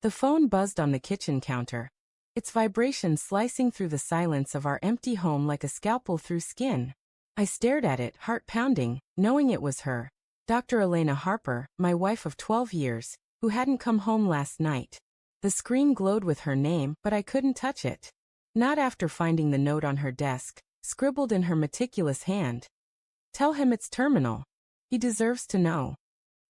The phone buzzed on the kitchen counter, its vibration slicing through the silence of our empty home like a scalpel through skin. I stared at it, heart pounding, knowing it was her. Dr. Elena Harper, my wife of 12 years, who hadn't come home last night. The screen glowed with her name, but I couldn't touch it. Not after finding the note on her desk, scribbled in her meticulous hand. Tell him it's terminal. He deserves to know.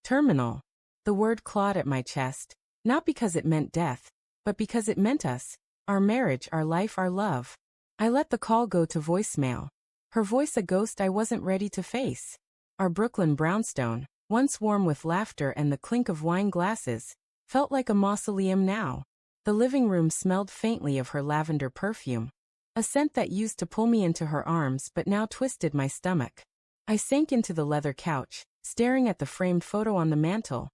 Terminal. The word clawed at my chest, not because it meant death, but because it meant us, our marriage, our life, our love. I let the call go to voicemail. Her voice a ghost I wasn't ready to face. Our Brooklyn brownstone, once warm with laughter and the clink of wine glasses, felt like a mausoleum now. The living room smelled faintly of her lavender perfume, a scent that used to pull me into her arms but now twisted my stomach. I sank into the leather couch, staring at the framed photo on the mantel.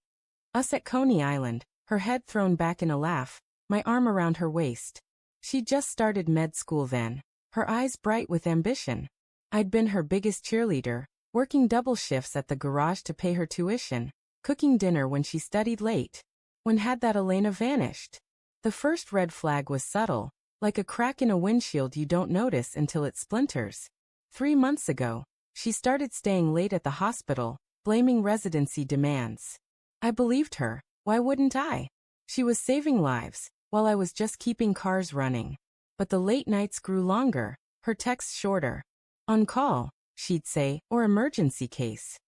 Us at Coney Island, her head thrown back in a laugh, my arm around her waist. She'd just started med school then, her eyes bright with ambition. I'd been her biggest cheerleader, working double shifts at the garage to pay her tuition, cooking dinner when she studied late. When had that Elena vanished? The first red flag was subtle, like a crack in a windshield you don't notice until it splinters. 3 months ago, she started staying late at the hospital, blaming residency demands. I believed her, why wouldn't I? She was saving lives, while I was just keeping cars running. But the late nights grew longer, her texts shorter. On call, she'd say, or emergency case.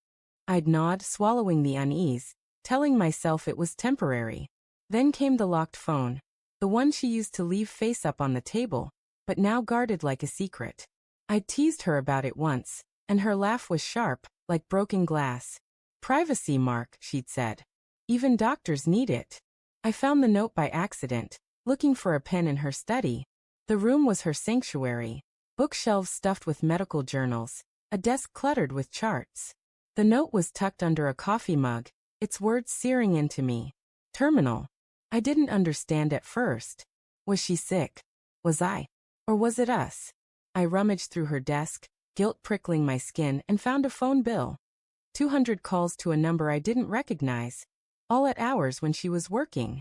I'd nod, swallowing the unease, telling myself it was temporary. Then came the locked phone, the one she used to leave face up on the table, but now guarded like a secret. I'd teased her about it once, and her laugh was sharp, like broken glass. Privacy, Mark, she'd said. Even doctors need it. I found the note by accident, looking for a pen in her study. The room was her sanctuary, bookshelves stuffed with medical journals, a desk cluttered with charts. The note was tucked under a coffee mug, its words searing into me. Terminal. I didn't understand at first. Was she sick? Was I? Or was it us? I rummaged through her desk, guilt prickling my skin, and found a phone bill. 200 calls to a number I didn't recognize, all at hours when she was working.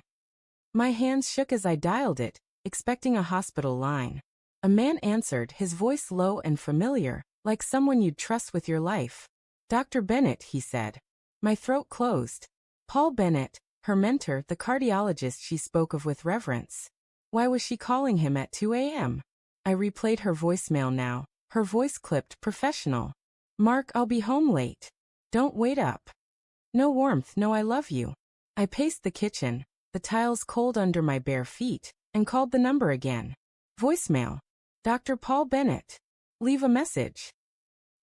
My hands shook as I dialed it, expecting a hospital line. A man answered, his voice low and familiar, like someone you'd trust with your life. Dr. Bennett, he said. My throat closed. Paul Bennett, her mentor, the cardiologist she spoke of with reverence. Why was she calling him at 2 a.m.? I replayed her voicemail now, her voice clipped, professional. Mark, I'll be home late. Don't wait up. No warmth, no I love you. I paced the kitchen, the tiles cold under my bare feet, and called the number again. Voicemail. Dr. Paul Bennett. Leave a message.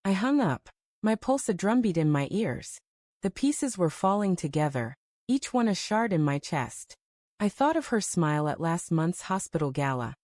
I hung up, my pulse a drumbeat in my ears. The pieces were falling together, each one a shard in my chest. I thought of her smile at last month's hospital gala.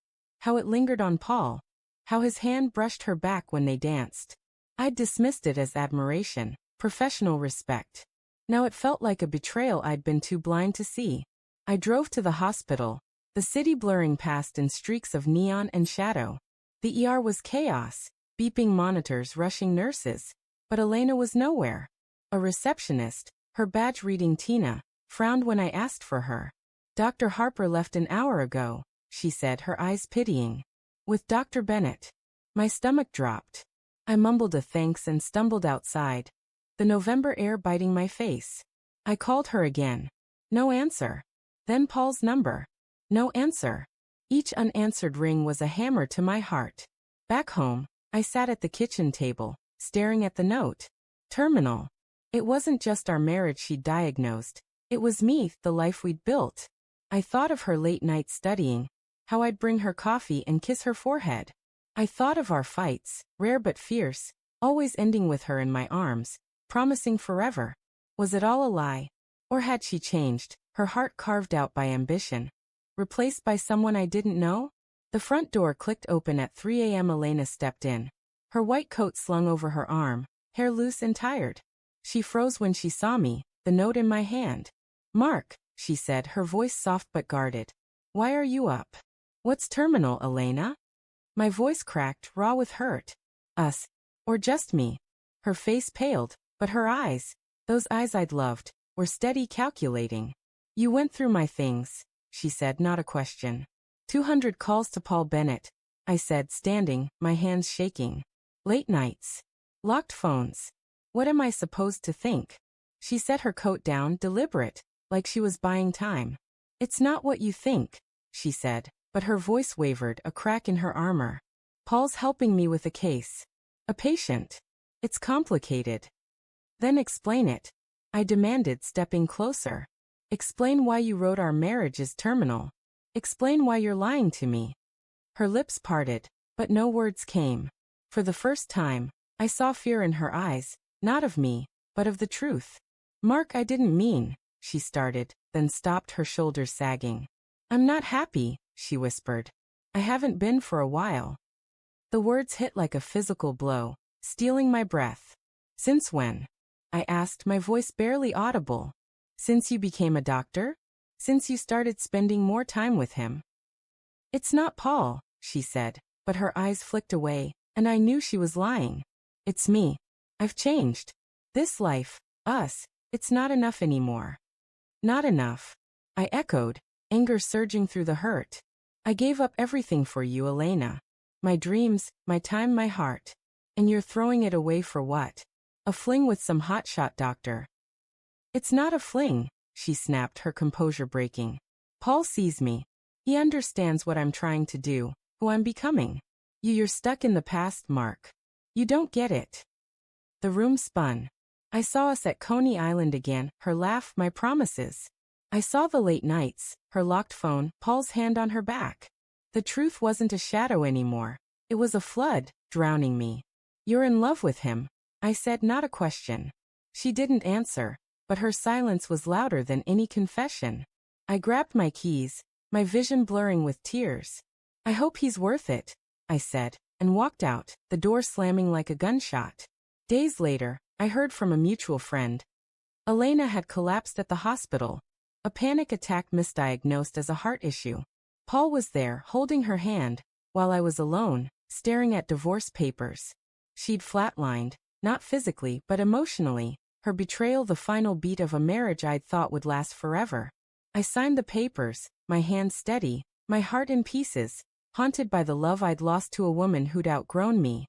How it lingered on Paul. How his hand brushed her back when they danced. I'd dismissed it as admiration, professional respect. Now it felt like a betrayal I'd been too blind to see. I drove to the hospital, the city blurring past in streaks of neon and shadow. The ER was chaos, beeping monitors, rushing nurses. But Elena was nowhere. A receptionist, her badge reading Tina, frowned when I asked for her. Dr. Harper left an hour ago, she said, her eyes pitying. With Dr. Bennett. My stomach dropped. I mumbled a thanks and stumbled outside, the November air biting my face. I called her again. No answer. Then Paul's number. No answer. Each unanswered ring was a hammer to my heart. Back home, I sat at the kitchen table, staring at the note. Terminal. It wasn't just our marriage she'd diagnosed. It was me, the life we'd built. I thought of her late nights studying, how I'd bring her coffee and kiss her forehead. I thought of our fights, rare but fierce, always ending with her in my arms, promising forever. Was it all a lie? Or had she changed, her heart carved out by ambition? Replaced by someone I didn't know? The front door clicked open at 3 a.m. Elena stepped in. Her white coat slung over her arm, hair loose and tired. She froze when she saw me, the note in my hand. Mark, she said, her voice soft but guarded. Why are you up? What's terminal, Elena? My voice cracked, raw with hurt. Us. Or just me. Her face paled, but her eyes, those eyes I'd loved, were steady, calculating. You went through my things, she said, not a question. 200 calls to Paul Bennett, I said, standing, my hands shaking. Late nights. Locked phones. What am I supposed to think? She set her coat down, deliberate, like she was buying time. It's not what you think, she said, but her voice wavered, a crack in her armor. Paul's helping me with a case. A patient. It's complicated. Then explain it, I demanded, stepping closer. Explain why you wrote our marriage is terminal. Explain why you're lying to me. Her lips parted, but no words came. For the first time, I saw fear in her eyes, not of me, but of the truth. Mark, I didn't mean, she started, then stopped, her shoulders sagging. I'm not happy, she whispered. I haven't been for a while. The words hit like a physical blow, stealing my breath. Since when? I asked, my voice barely audible. Since you became a doctor? Since you started spending more time with him? It's not Paul, she said, but her eyes flicked away, and I knew she was lying. It's me. I've changed. This life, us, it's not enough anymore. Not enough. I echoed, anger surging through the hurt. I gave up everything for you, Elena. My dreams, my time, my heart. And you're throwing it away for what? A fling with some hotshot doctor. It's not a fling, she snapped, her composure breaking. Paul sees me. He understands what I'm trying to do, who I'm becoming. You're stuck in the past, Mark. You don't get it. The room spun. I saw us at Coney Island again, her laugh, my promises. I saw the late nights, her locked phone, Paul's hand on her back. The truth wasn't a shadow anymore. It was a flood, drowning me. You're in love with him, I said, not a question. She didn't answer, but her silence was louder than any confession. I grabbed my keys, my vision blurring with tears. I hope he's worth it, I said, and walked out, the door slamming like a gunshot. Days later, I heard from a mutual friend. Elena had collapsed at the hospital. A panic attack misdiagnosed as a heart issue. Paul was there, holding her hand, while I was alone, staring at divorce papers. She'd flatlined, not physically but emotionally, her betrayal the final beat of a marriage I'd thought would last forever. I signed the papers, my hand steady, my heart in pieces, haunted by the love I'd lost to a woman who'd outgrown me.